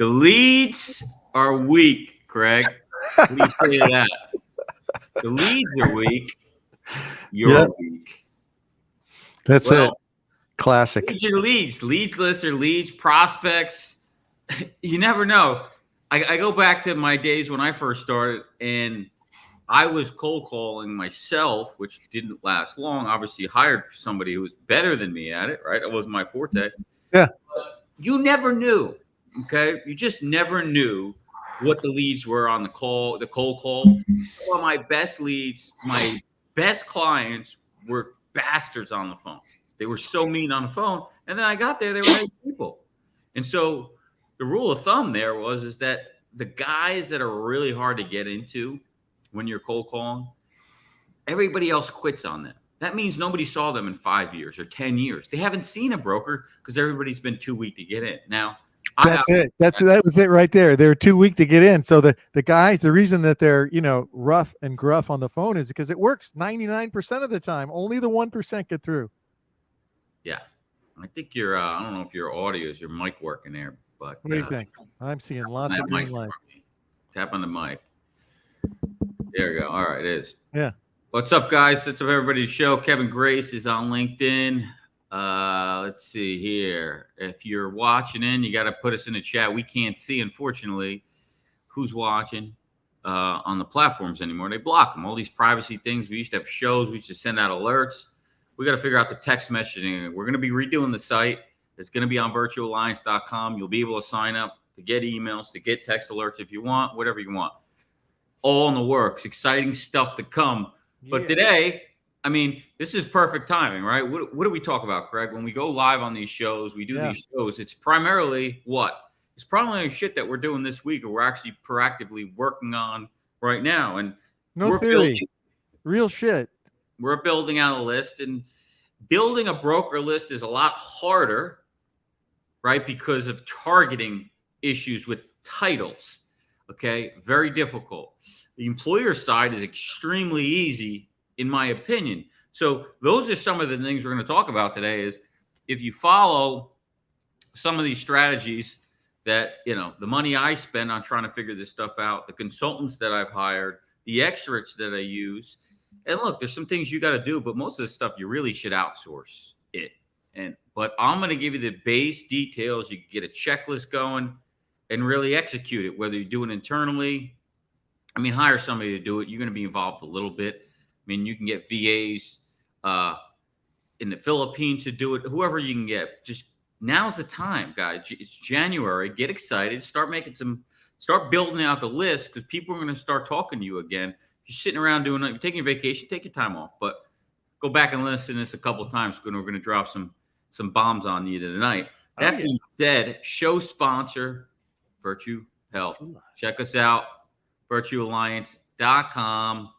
The leads are weak, Craig. What do you say to that? The leads are weak. You're weak. That's it. Classic. Leads are leads. Leads lists are leads, prospects. You never know. I go back to my days when I first started, and I was cold calling myself, which didn't last long. Obviously, hired somebody who was better than me at it, right? That wasn't my forte. Yeah. But you never knew, okay? You just never knew what the leads were on the cold call. Some of my best leads, my best clients were bastards on the phone. They were so mean on the phone. And then I got there, they were nice people. And so the rule of thumb there is that the guys that are really hard to get into when you're cold calling, everybody else quits on them. That means nobody saw them in 5 years or 10 years. They haven't seen a broker because everybody's been too weak to get in. Now, that was it right there. They're too weak to get in. So the guys, the reason that they're, rough and gruff on the phone is because it works 99% of the time. Only the 1% get through. Yeah. I think I don't know if your audio is your mic working there, but what do you think? I'm seeing lots of green lights. Tap on the mic. There you go. All right, it is. Yeah. What's up, guys? What's up, everybody's show? Kevin Grace is on LinkedIn. Let's see here. If you're watching in, you got to put us in the chat. We can't see, unfortunately, who's watching on the platforms anymore. They block them. All these privacy things. We used to have shows. We used to send out alerts. We got to figure out the text messaging. We're going to be redoing the site. It's going to be on virtualalliance.com. You'll be able to sign up to get emails, to get text alerts if you want, whatever you want. All in the works. Exciting stuff to come. But today, I mean, this is perfect timing, right? What do we talk about, Craig? When we go live on these shows, we do these shows. It's primarily what? It's primarily shit that we're doing this week or we're actually proactively working on right now. And no theory. Real shit. We're building out a list, and building a broker list is a lot harder, right? Because of targeting issues with titles. Okay. Very difficult. The employer side is extremely easy, in my opinion. So those are some of the things we're going to talk about today is if you follow some of these strategies that, the money I spend on trying to figure this stuff out, the consultants that I've hired, the experts that I use. And look, there's some things you got to do, but most of the stuff you really should outsource it. But I'm going to give you the base details. You can get a checklist going and really execute it, whether you do it internally. I mean, hire somebody to do it. You're going to be involved a little bit. I mean, you can get VAs in the Philippines to do it, whoever you can get. Just now's the time, guys. It's January. Get excited. Start building out the list because people are going to start talking to you again. You're sitting around doing you're taking a vacation, take your time off, but go back and listen to this a couple of times because we're going to drop some bombs on you tonight. That being said, show sponsor, Virtue Health. Check us out, virtualalliance.com.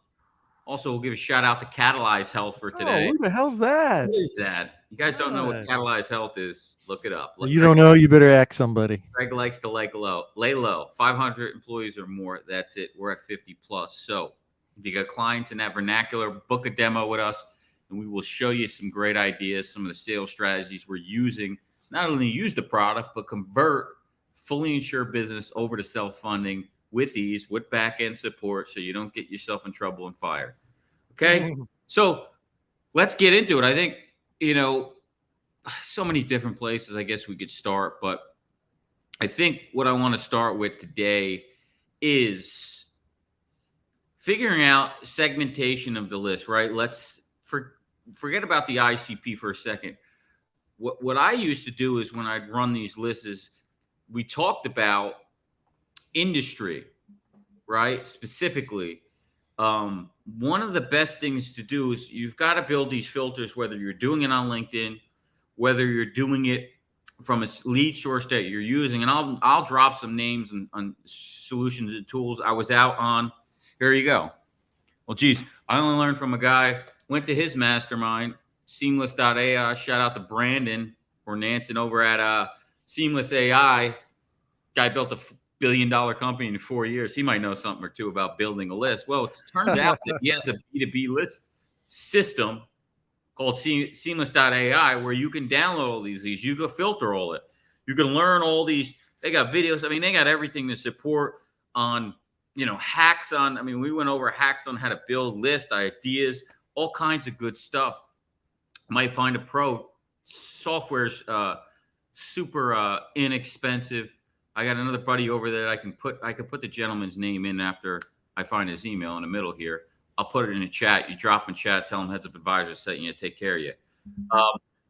Also, we'll give a shout out to Catalyze Health for today. Who the hell's that? What is that? You guys don't know what Catalyze Health is. Look it up. You don't know, you better ask somebody. Greg likes to lay low. 500 employees or more. That's it. We're at 50 plus. So if you got clients in that vernacular, book a demo with us, and we will show you some great ideas, some of the sales strategies we're using. Not only use the product, but convert fully insured business over to self-funding with ease, with back-end support, so you don't get yourself in trouble and fired. Okay? So let's get into it. I think, so many different places I guess we could start, but I think what I want to start with today is figuring out segmentation of the list, right? Let's forget about the ICP for a second. What I used to do is when I'd run these lists is we talked about industry, right? Specifically, one of the best things to do is you've got to build these filters, whether you're doing it on LinkedIn, whether you're doing it from a lead source that you're using. And I'll drop some names on solutions and tools I was out on. Here you go. Well, geez, I only learned from a guy, went to his mastermind, Seamless.ai. Shout out to Brandon or Nansen over at Seamless AI. Guy built a $1 billion company in 4 years. He might know something or two about building a list. Well, it turns out that he has a B2B list system called Seamless.ai where you can download all these leads. You can filter all it. You can learn all these They got videos. I mean, they got everything to support on, hacks on. I mean, we went over hacks on how to build lists, ideas, all kinds of good stuff. Might find a pro. Software's super inexpensive. I got another buddy over there that I could put the gentleman's name in after I find his email in the middle here. I'll put it in the chat. You drop in chat, tell him Heads Up Advisors setting you to take care of you.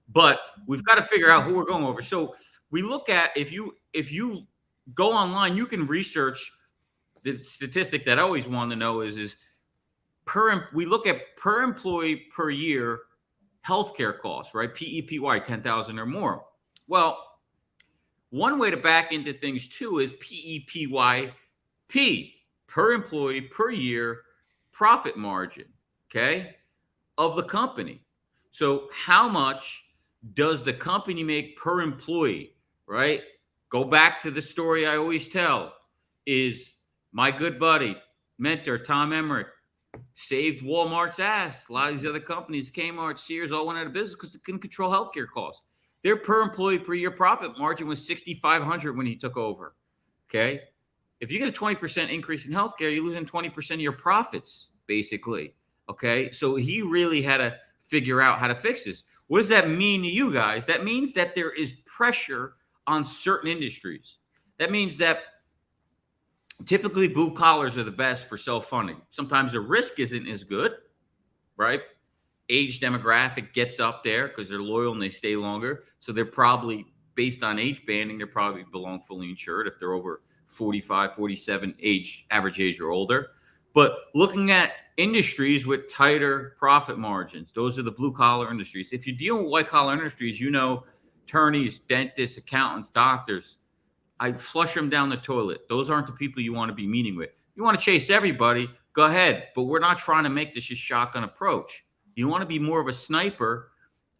But we've got to figure out who we're going over. So we look at, if you go online, you can research the statistic that I always want to know is we look at per employee per year healthcare costs, right? PEPY, 10,000 or more. Well, one way to back into things too is PEPYP, per employee per year profit margin, okay, of the company. So how much does the company make per employee, right? Go back to the story I always tell is my good buddy, mentor, Tom Emmerich, saved Walmart's ass. A lot of these other companies, Kmart, Sears, all went out of business because they couldn't control healthcare costs. Their per employee per year profit margin was $6,500 when he took over. Okay. If you get a 20% increase in healthcare, you're losing 20% of your profits, basically. Okay. So he really had to figure out how to fix this. What does that mean to you guys? That means that there is pressure on certain industries. That means that typically blue collars are the best for self-funding. Sometimes the risk isn't as good, right? Age demographic gets up there because they're loyal and they stay longer. So they're probably, based on age banding, they probably belong fully insured if they're over 45, 47 average age or older. But looking at industries with tighter profit margins, those are the blue collar industries. If you deal with white collar industries, attorneys, dentists, accountants, doctors, I flush them down the toilet. Those aren't the people you want to be meeting with. You want to chase everybody, go ahead. But we're not trying to make this a shotgun approach. You want to be more of a sniper,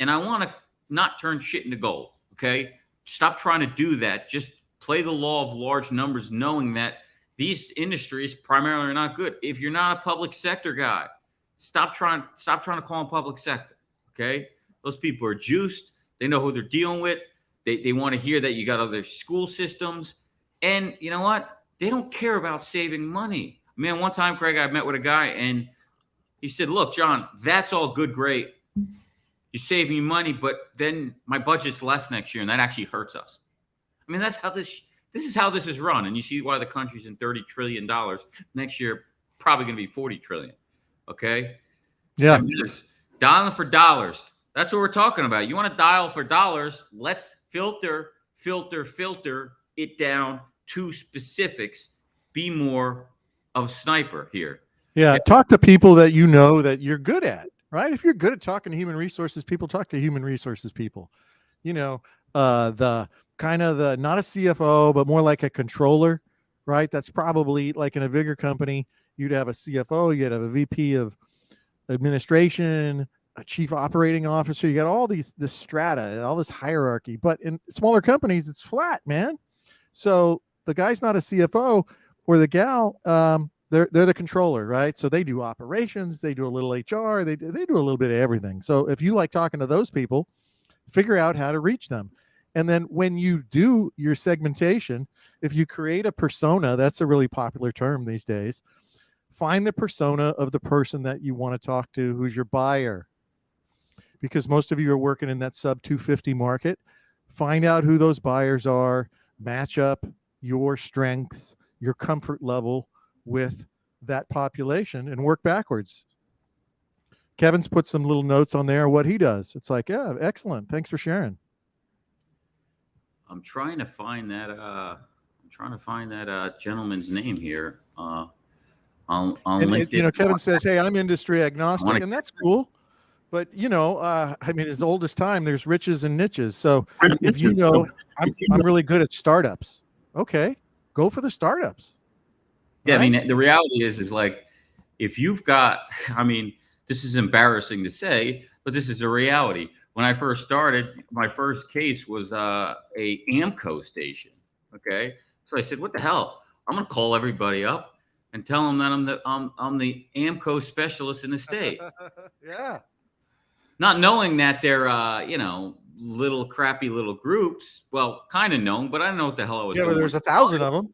and I want to not turn shit into gold, okay? Stop trying to do that. Just play the law of large numbers, knowing that these industries primarily are not good. If you're not a public sector guy, stop trying to call them public sector, okay? Those people are juiced. They know who they're dealing with. They want to hear that you got other school systems. And you know what? They don't care about saving money. Man, one time, Craig, I met with a guy, and he said, look, John, that's all good, great. You save me money, but then my budget's less next year, and that actually hurts us. I mean, that's how this is how this is run. And you see why the country's in $30 trillion. Next year, probably going to be $40 trillion. Okay? Yeah. Dialing for dollars. That's what we're talking about. You want to dial for dollars, let's filter it down to specifics. Be more of a sniper here. Yeah. Okay. Talk to people that you know that you're good at, right? If you're good at talking to human resources people, talk to human resources people. The kind of not a CFO, but more like a controller, right? That's probably like in a bigger company, you'd have a CFO, you'd have a VP of administration, a chief operating officer. You got all this strata, all this hierarchy, but in smaller companies, it's flat, man. So the guy's not a CFO, or the gal, they're the controller, right? So they do operations, they do a little HR, they do a little bit of everything. So if you like talking to those people, figure out how to reach them. And then when you do your segmentation, if you create a persona, that's a really popular term these days, find the persona of the person that you want to talk to, who's your buyer. Because most of you are working in that sub 250 market. Find out who those buyers are, match up your strengths, your comfort level with that population, and work backwards. Kevin's put some little notes on there what he does. It's like, yeah, excellent. Thanks for sharing. I'm trying to find that gentleman's name here on LinkedIn. Kevin says, hey, I'm industry agnostic, and that's cool. But, I mean, as old as time, there's riches and niches. So if I'm really good at startups, okay, go for the startups. Yeah, right? I mean, the reality is like, if you've got, I mean, this is embarrassing to say, but this is a reality. When I first started, my first case was a AMCO station. Okay, so I said, "What the hell? I'm going to call everybody up and tell them that I'm the AMCO specialist in the state." Yeah. Not knowing that they're little crappy little groups. Well, kind of known, but I don't know what the hell I was Yeah, doing. but there's 1,000 of them.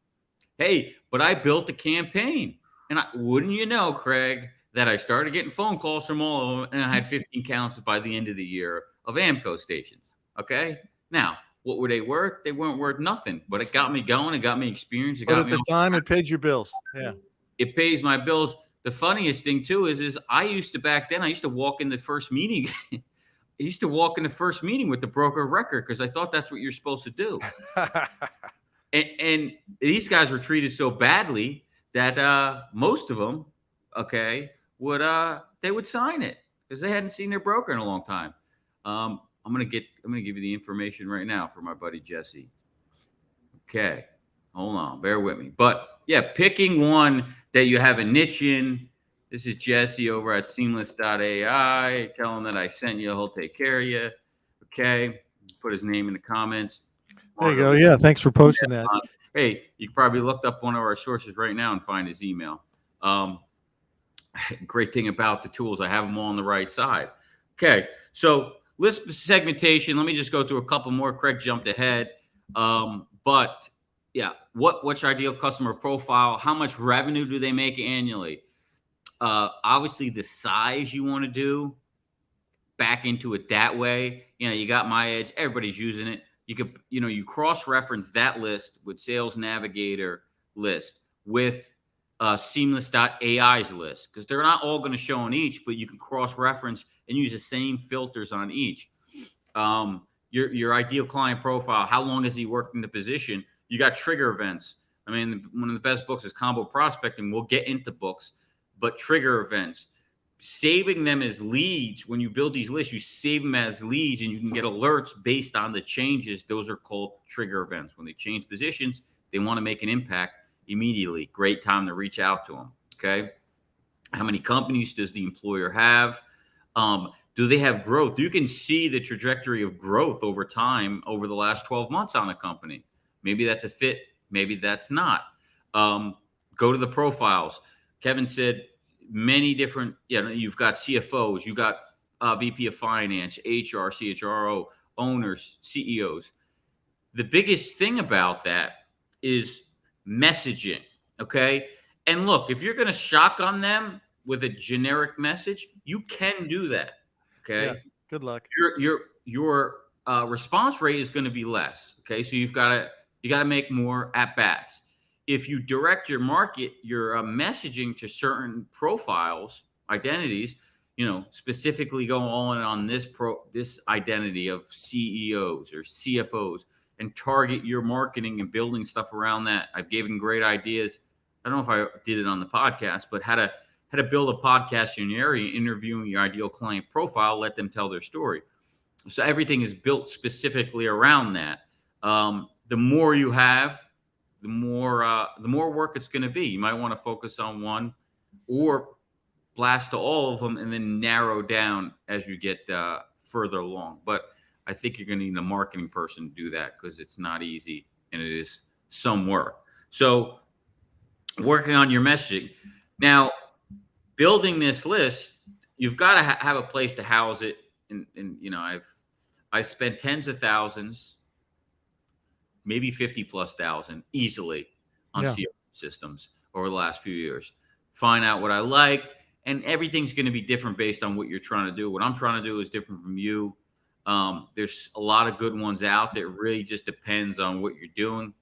Hey, but I built a campaign. And wouldn't you know, Craig, that I started getting phone calls from all of them, and I had 15 counts by the end of the year of AMCO stations. Okay. Now, what were they worth? They weren't worth nothing, but it got me going. It got me experience. It But got at me the time, it paid your bills. Yeah. It pays my bills. The funniest thing too is I used to back then. I used to walk in the first meeting. I used to walk in the first meeting with the broker of record because I thought that's what you're supposed to do. And these guys were treated so badly that most of them, okay, they would sign it because they hadn't seen their broker in a long time. I'm gonna give you the information right now for my buddy Jesse. Okay, hold on, bear with me. But yeah, picking one that you have a niche in. This is Jesse over at seamless.ai. Tell him that I sent you. He'll take care of you. Okay, put his name in the comments. There you go. Yeah, thanks for posting that. Hey, you probably looked up one of our sources right now and find his email. Great thing about the tools, I have them all on the right side. Okay, so list segmentation. Let me just go through a couple more. Craig jumped ahead. But yeah, what's your ideal customer profile? How much revenue do they make annually? Obviously, the size you want to do, back into it that way. You got My Edge. Everybody's using it. You could, you cross-reference that list with Sales Navigator list with Seamless.ai's list because they're not all going to show on each, but you can cross-reference and use the same filters on each. Your ideal client profile, how long has he worked in the position? You got trigger events. I mean, one of the best books is Combo Prospecting. We'll get into books, but trigger events, saving them as leads. When you build these lists, you save them as leads and you can get alerts based on the changes. Those are called trigger events. When they change positions, they want to make an impact immediately. Great time to reach out to them. Okay. How many companies does the employer have? Do they have growth? You can see the trajectory of growth over time over the last 12 months on a company. Maybe that's a fit. Maybe that's not. Go to the profiles. Kevin said many different, you've got CFOs, you've got VP of finance, HR, CHRO, owners, CEOs. The biggest thing about that is messaging. Okay. And look, if you're going to shotgun them with a generic message, you can do that. Okay. Yeah, good luck. Your response rate is going to be less. Okay. So you got to make more at bats. If you direct your messaging to certain profiles, identities, specifically go on this identity of CEOs or CFOs and target your marketing and building stuff around that. I've given great ideas. I don't know if I did it on the podcast, but how to build a podcast in your area, interviewing your ideal client profile, let them tell their story. So everything is built specifically around that. The more you have, the more work it's going to be. You might want to focus on one or blast to all of them and then narrow down as you get further along. But I think you're going to need a marketing person to do that because it's not easy and it is some work. So working on your messaging. Now, building this list, you've got to have a place to house it. And I've spent tens of thousands, maybe 50 plus thousand easily on CRM systems over the last few years. Find out what I like, and everything's going to be different based on what you're trying to do. What I'm trying to do is different from you. There's a lot of good ones out there. It really just depends on what you're doing.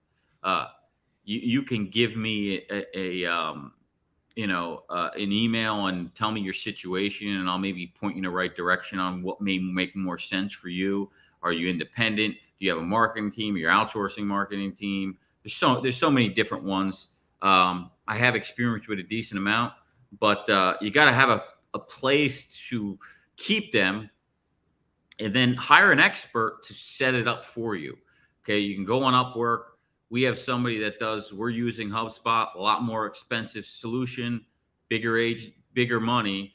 You can give me an email and tell me your situation, and I'll maybe point you in the right direction on what may make more sense for you. Are you independent? Do you have a marketing team? Or your outsourcing marketing team? There's so many different ones. I have experience with a decent amount, but you got to have a place to keep them, and then hire an expert to set it up for you. Okay, you can go on Upwork. We have somebody we're using HubSpot, a lot more expensive solution, bigger money,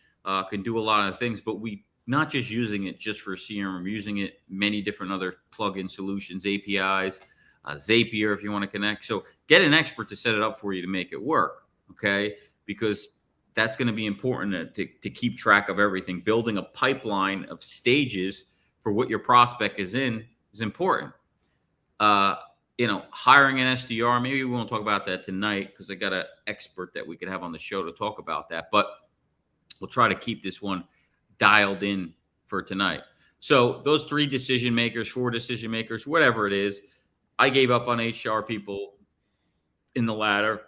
can do a lot of things, but we not just using it just for CRM, we're using it many different other plugin solutions, APIs, Zapier if you want to connect. So get an expert to set it up for you to make it work, okay? Because that's going to be important to keep track of everything, building a pipeline of stages for what your prospect is in is important. Hiring an SDR, maybe we won't talk about that tonight because I got an expert that we could have on the show to talk about that, but we'll try to keep this one dialed in for tonight. So those 3 decision makers, 4 decision makers, whatever it is, I gave up on HR people in the ladder,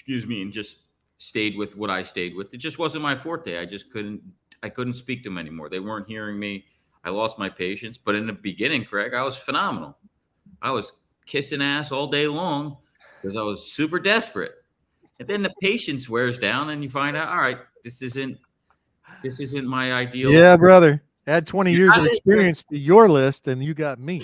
and just stayed with what I stayed with. It just wasn't my forte. I couldn't speak to them anymore. They weren't hearing me. I lost my patience. But in the beginning, Craig, I was phenomenal. I was kissing ass all day long because I was super desperate. And then the patience wears down and you find out, all right, this isn't my ideal. Yeah, brother. Add 20 years of experience to your list and you got me.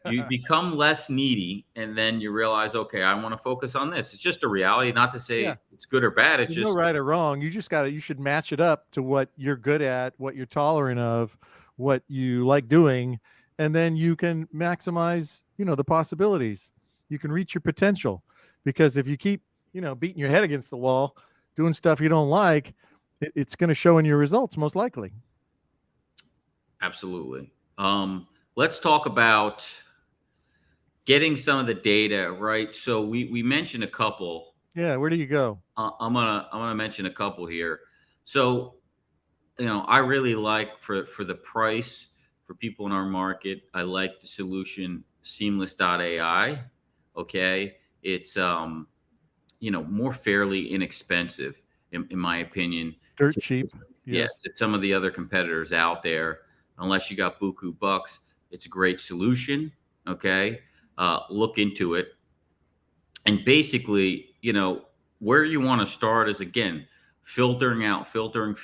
You become less needy and then you realize, okay, I want to focus on this. It's just a reality, not to say it's good or bad. It's There's just no right or wrong. You should match it up to what you're good at, what you're tolerant of, what you like doing. And then you can maximize, the possibilities. You can reach your potential, because if you keep, beating your head against the wall, doing stuff you don't like, it's going to show in your results most likely. Absolutely. Let's talk about getting some of the data, right? So we mentioned a couple. Yeah, where do you go? I'm gonna mention a couple here. So, I really like for the price for people in our market, I like the solution Seamless.ai. Okay, it's more fairly inexpensive in my opinion. Dirt cheap. Yes, to some of the other competitors out there. Unless you got buku bucks, it's a great solution. Okay, look into it. And basically, where you want to start is, again, filtering out, filtering.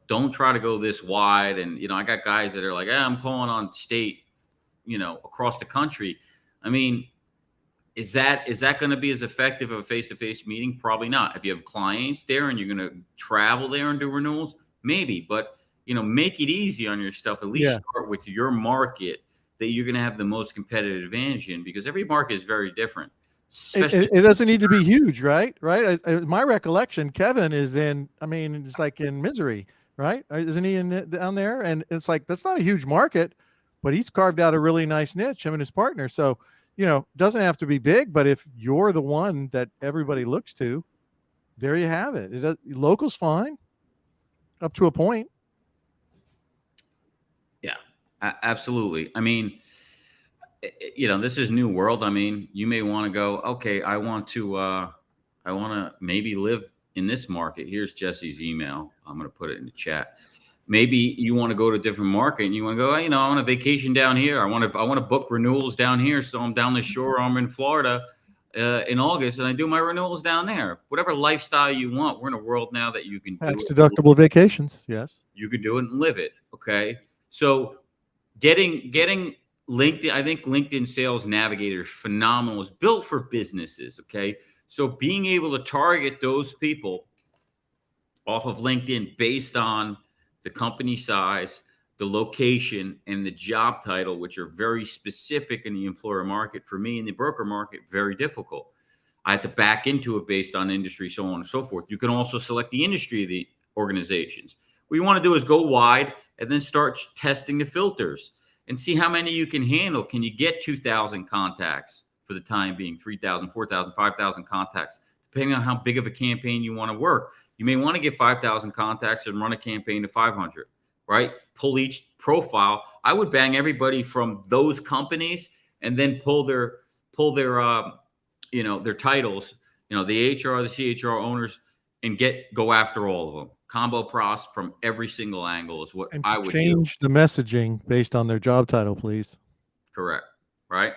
Don't try to go this wide. And, I got guys that are like, I'm calling on state, across the country. I mean, is that going to be as effective of a face-to-face meeting? Probably not. If you have clients there and you're going to travel there and do renewals, maybe. But, make it easy on your stuff. At least start with your market that you're going to have the most competitive advantage in, because every market is very different. It doesn't need to be huge, right? My recollection, Kevin is it's like in Missouri, right? Isn't he down there? And it's like, that's not a huge market, but he's carved out a really nice niche, him and his partner. So, doesn't have to be big, but if you're the one that everybody looks to, there you have it. Local's fine up to a point. Yeah, absolutely. I mean, this is new world. I mean, you may want to go, okay, I want to maybe live in this market. Here's Jesse's email. I'm going to put it in the chat. Maybe you want to go to a different market and you want to go, I want a vacation down here. I want to book renewals down here. So I'm down the shore. I'm in Florida in August and I do my renewals down there. Whatever lifestyle you want. We're in a world now that you can tax deductible vacations. Yes. You can do it and live it. Okay. So getting LinkedIn, I think LinkedIn Sales Navigator is phenomenal. It's built for businesses. Okay. So being able to target those people off of LinkedIn based on the company size, the location, and the job title, which are very specific in the employer market. For me in the broker market, very difficult. I had to back into it based on industry, so on and so forth. You can also select the industry of the organizations. What you want to do is go wide and then start testing the filters and see how many you can handle. Can you get 2,000 contacts for the time being, 3,000, 4,000, 5,000 contacts, depending on how big of a campaign you want to work. You may want to get 5,000 contacts and run a campaign to 500, right? Pull each profile. I would bang everybody from those companies and then pull their their titles, the HR, the CHR owners, and go after all of them. Combo pros from every single angle is what I would change the messaging based on their job title, please. Correct. Right.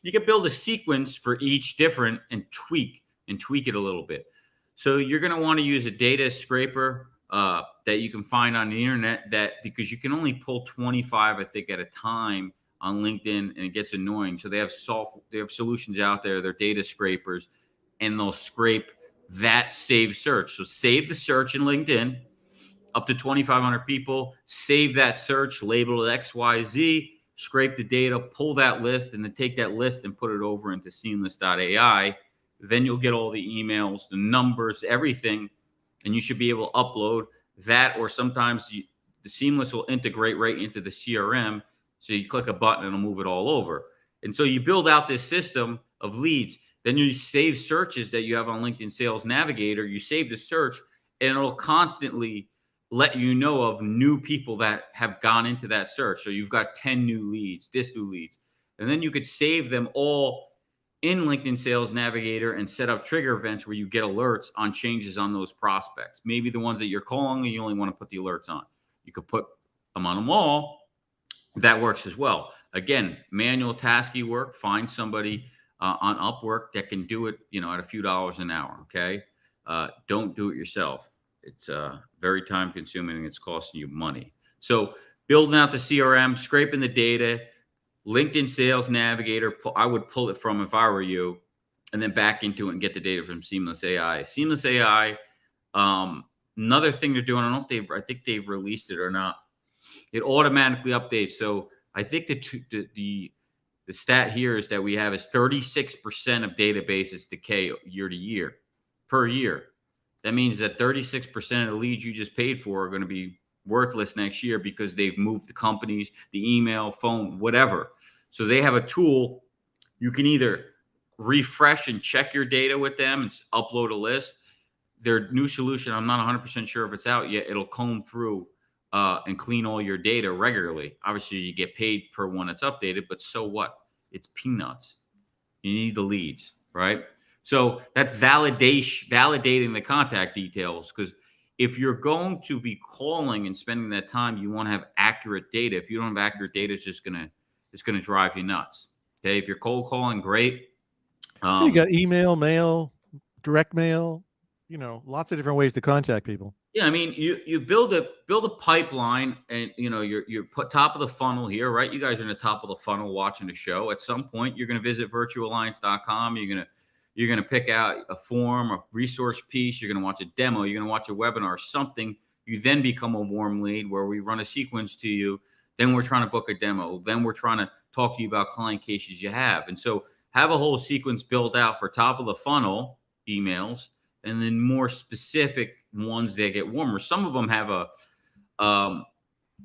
You can build a sequence for each different and tweak it a little bit. So you're going to want to use a data scraper that you can find on the internet, because you can only pull 25, I think, at a time on LinkedIn, and it gets annoying. So they have solutions out there. They're data scrapers, and they'll scrape that saved search. So save the search in LinkedIn, up to 2,500 people, save that search, label it XYZ, scrape the data, pull that list, and then take that list and put it over into Seamless.ai. Then you'll get all the emails, the numbers, everything, and you should be able to upload that. Or sometimes the Seamless will integrate right into the CRM. So you click a button and it'll move it all over. And so you build out this system of leads. Then you save searches that you have on LinkedIn Sales Navigator. You save the search and it'll constantly let you know of new people that have gone into that search. So you've got 10 new leads, this new leads. And then you could save them all in LinkedIn Sales Navigator and set up trigger events where you get alerts on changes on those prospects. Maybe the ones that you're calling and you only want to put the alerts on. You could put them on them all. That works as well. Again, manual tasky work. Find somebody on Upwork that can do it, at a few dollars an hour. Okay. Don't do it yourself. It's very time consuming and it's costing you money. So building out the CRM, scraping the data, LinkedIn Sales Navigator, I would pull it from if I were you, and then back into it and get the data from Seamless AI. Seamless AI, another thing they're doing, I think they've released it or not. It automatically updates. So I think the stat here is that we have is 36% of databases decay year to year, per year. That means that 36% of the leads you just paid for are going to be worthless next year because they've moved the companies, the email, phone, whatever. So they have a tool. You can either refresh and check your data with them and upload a list. Their new solution, I'm not 100% sure if it's out yet. It'll comb through and clean all your data regularly. Obviously, you get paid per one that's updated, but so what? It's peanuts. You need the leads, right? So that's validating the contact details, because if you're going to be calling and spending that time, you want to have accurate data. If you don't have accurate data, it's going to drive you nuts. Okay, if you're cold calling, great. You got email, mail, direct mail, lots of different ways to contact people. Yeah, I mean, you build a pipeline, and you're put top of the funnel here, right? You guys are in the top of the funnel watching the show. At some point, you're going to visit virtualliance.com. You're going to pick out a form, a resource piece. You're going to watch a demo. You're going to watch a webinar, something. You then become a warm lead where we run a sequence to you. Then we're trying to book a demo. Then we're trying to talk to you about client cases you have. And so have a whole sequence built out for top of the funnel emails, and then more specific ones that get warmer. Some of them have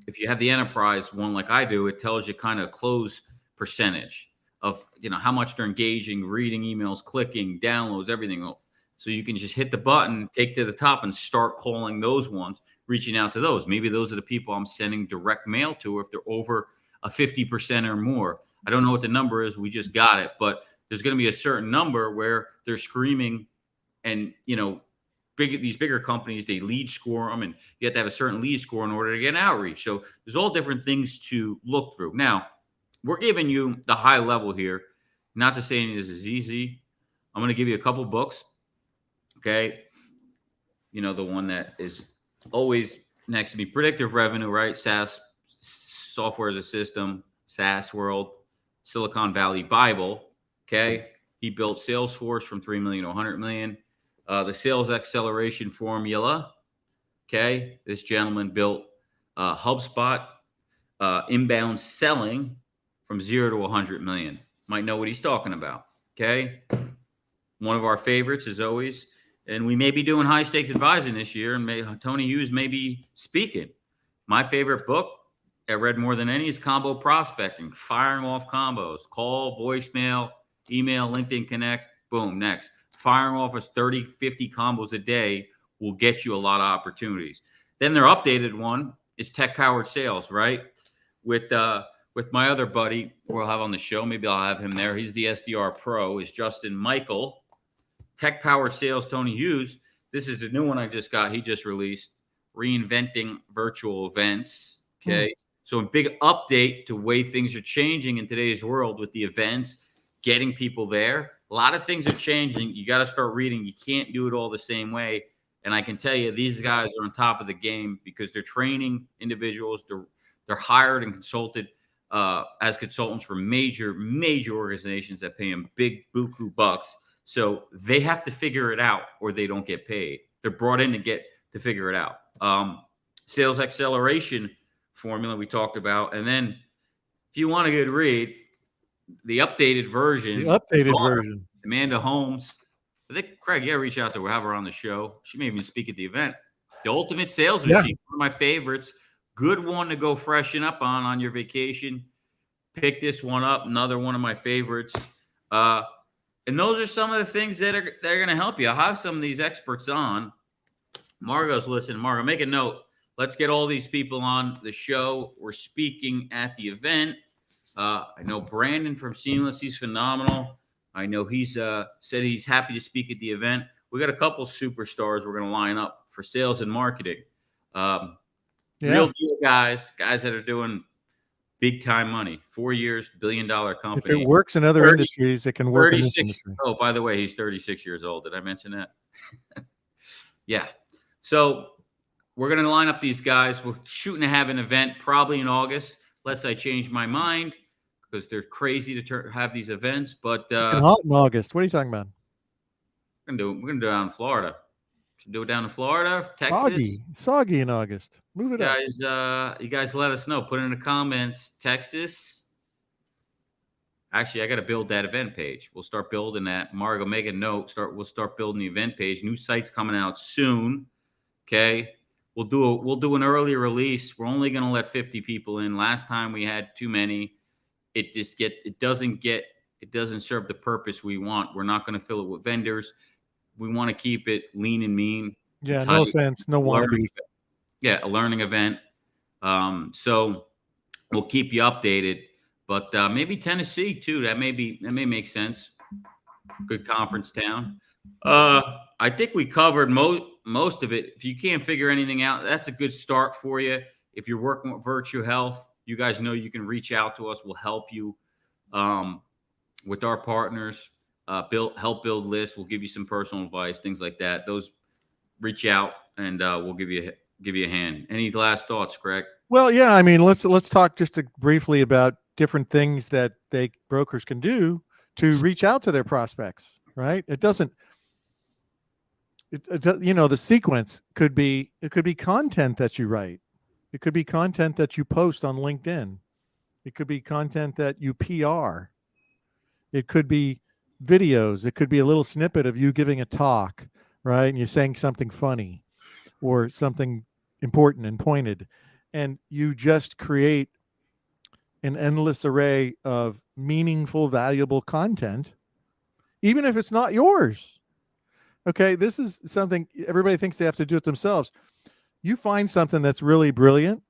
if you have the enterprise one like I do, it tells you kind of close percentage of how much they're engaging, reading emails, clicking, downloads, everything. So you can just hit the button, take to the top, and start calling those ones, reaching out to those. Maybe those are the people I'm sending direct mail to, if they're over a 50% or more. I don't know what the number is. We just got it, but there's going to be a certain number where they're screaming, and these bigger companies, they lead score them, and you have to have a certain lead score in order to get an outreach. So there's all different things to look through. Now, we're giving you the high level here. Not to say any of this is easy. I'm going to give you a couple books. Okay. The one that is always next to me, Predictive Revenue, right? SaaS, Software as a System, SaaS World, Silicon Valley Bible. Okay. He built Salesforce from 3 million to 100 million. The Sales Acceleration Formula. Okay. This gentleman built HubSpot, inbound selling from 0 to 100 million. Might know what he's talking about. Okay. One of our favorites is always, and we may be doing high stakes advising this year, and Tony Hughes may be speaking. My favorite book I read more than any is Combo Prospecting, firing off combos, call, voicemail, email, LinkedIn Connect, boom, next. Firing off us 30, 50 combos a day will get you a lot of opportunities. Then their updated one is Tech Powered Sales, right? With my other buddy we'll have on the show, maybe I'll have him there. He's the SDR Pro, is Justin Michael. Tech Powered Sales, Tony Hughes. This is the new one I just got. He just released, Reinventing Virtual Events. Okay. So a big update to the way things are changing in today's world with the events, getting people there. A lot of things are changing. You got to start reading. You can't do it all the same way. And I can tell you, these guys are on top of the game because they're training individuals. They're hired and consulted as consultants for major organizations that pay them big buku bucks. So they have to figure it out or they don't get paid. They're brought in to figure it out. Sales Acceleration Formula we talked about. And then if you want a good read, the updated version. Amanda Holmes. I think, Craig, yeah, reach out to her. We'll have her on the show. She may even speak at the event. The Ultimate Sales Machine, one of my favorites. good one to go freshen up on your vacation. Pick this one up. Another one of my favorites. And those are some of the things that are going to help you. I'll have some of these experts on. Margot's listening. Margot, make a note. Let's get all these people on the show. We're speaking at the event. I know Brandon from Seamless. He's phenomenal. I know he's said he's happy to speak at the event. We got a couple superstars we're going to line up for sales and marketing. Real deal guys that are doing big time money. 4 years, $1 billion company. If it works in other industries, it can work in this industry. Oh, by the way, he's 36 years old. Did I mention that? Yeah. So we're going to line up these guys. We're shooting to have an event probably in August, unless I change my mind, because they're crazy to have these events. But hot in August. What are you talking about? We're gonna do it down in Florida. Should do it down in Florida, Texas. Soggy in August. Move it up. You guys let us know. Put it in the comments. Texas. Actually, I got to build that event page. We'll start building that. Margo, make a note. We'll start building the event page. New site's coming out soon. Okay. We'll do an early release. We're only going to let 50 people in. Last time we had too many. It doesn't serve the purpose we want. We're not going to fill it with vendors. We want to keep it lean and mean. Yeah, no offense, no wannabes. Yeah, a learning event. So we'll keep you updated. But maybe Tennessee too. That may make sense. Good conference town. I think we covered most of it. If you can't figure anything out, that's a good start for you. If you're working with Virtue Health, you guys know you can reach out to us. We'll help you with our partners. Help build lists. We'll give you some personal advice, things like that. Those, reach out and we'll give you a hand. Any last thoughts, Greg? Well, yeah. I mean, let's talk just briefly about different things that brokers can do to reach out to their prospects. Right? The sequence could be content that you write. It could be content that you post on LinkedIn. It could be content that you PR. It could be videos. It could be a little snippet of you giving a talk, right? And you're saying something funny or something important and pointed. And you just create an endless array of meaningful, valuable content, even if it's not yours. Okay, this is something everybody thinks they have to do it themselves. You find something that's really brilliant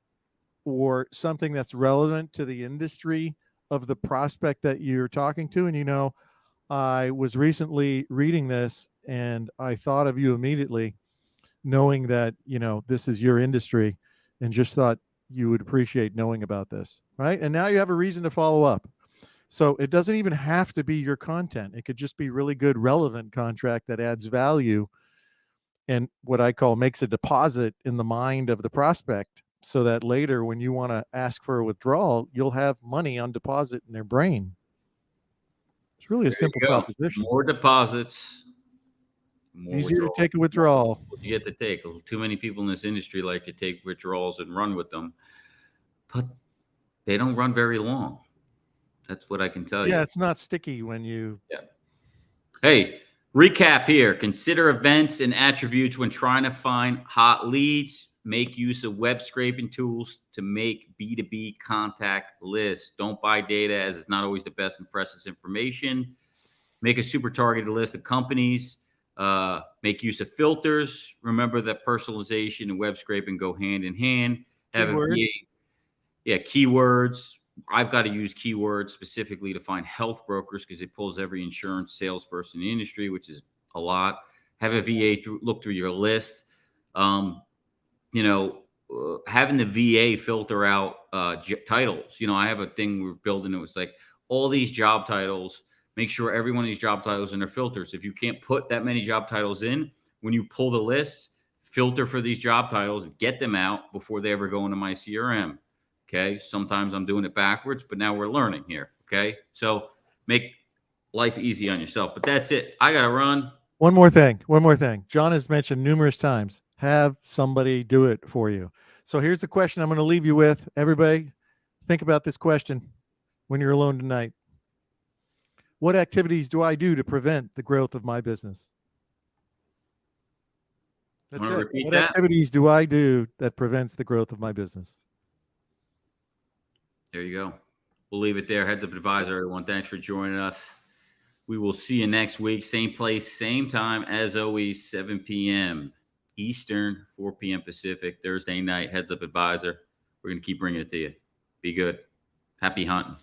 or something that's relevant to the industry of the prospect that you're talking to. And, I was recently reading this and I thought of you immediately, knowing that, this is your industry, and just thought you would appreciate knowing about this. Right. And now you have a reason to follow up. So it doesn't even have to be your content. It could just be really good, relevant contract that adds value and what I call makes a deposit in the mind of the prospect, so that later when you want to ask for a withdrawal, you'll have money on deposit in their brain. It's really a simple proposition. More deposits. Easier to take a withdrawal. You get to take. Too many people in this industry like to take withdrawals and run with them, but they don't run very long. That's what I can tell you. Yeah, it's not sticky when you. Yeah. Hey, recap here. Consider events and attributes when trying to find hot leads. Make use of web scraping tools to make B2B contact lists. Don't buy data, as it's not always the best and freshest information. Make a super targeted list of companies. Make use of filters. Remember that personalization and web scraping go hand in hand. Have keywords. Keywords. I've got to use keywords specifically to find health brokers because it pulls every insurance salesperson in the industry, which is a lot. Have a VA look through your list. Having the VA filter out titles. I have a thing we're building. It was like all these job titles. Make sure every one of these job titles in their filters. If you can't put that many job titles in, when you pull the list, filter for these job titles, get them out before they ever go into my CRM. Okay. Sometimes I'm doing it backwards, but now we're learning here. Okay. So make life easy on yourself. But that's it. I got to run. One more thing. John has mentioned numerous times, have somebody do it for you. So here's the question I'm going to leave you with. Everybody, think about this question when you're alone tonight. What activities do I do to prevent the growth of my business? That's it. What activities do I do that prevents the growth of my business? There you go. We'll leave it there. Heads Up Advisor, everyone. Thanks for joining us. We will see you next week. Same place, same time, as always, 7 p.m. Eastern, 4 p.m. Pacific, Thursday night. Heads Up Advisor. We're going to keep bringing it to you. Be good. Happy hunting.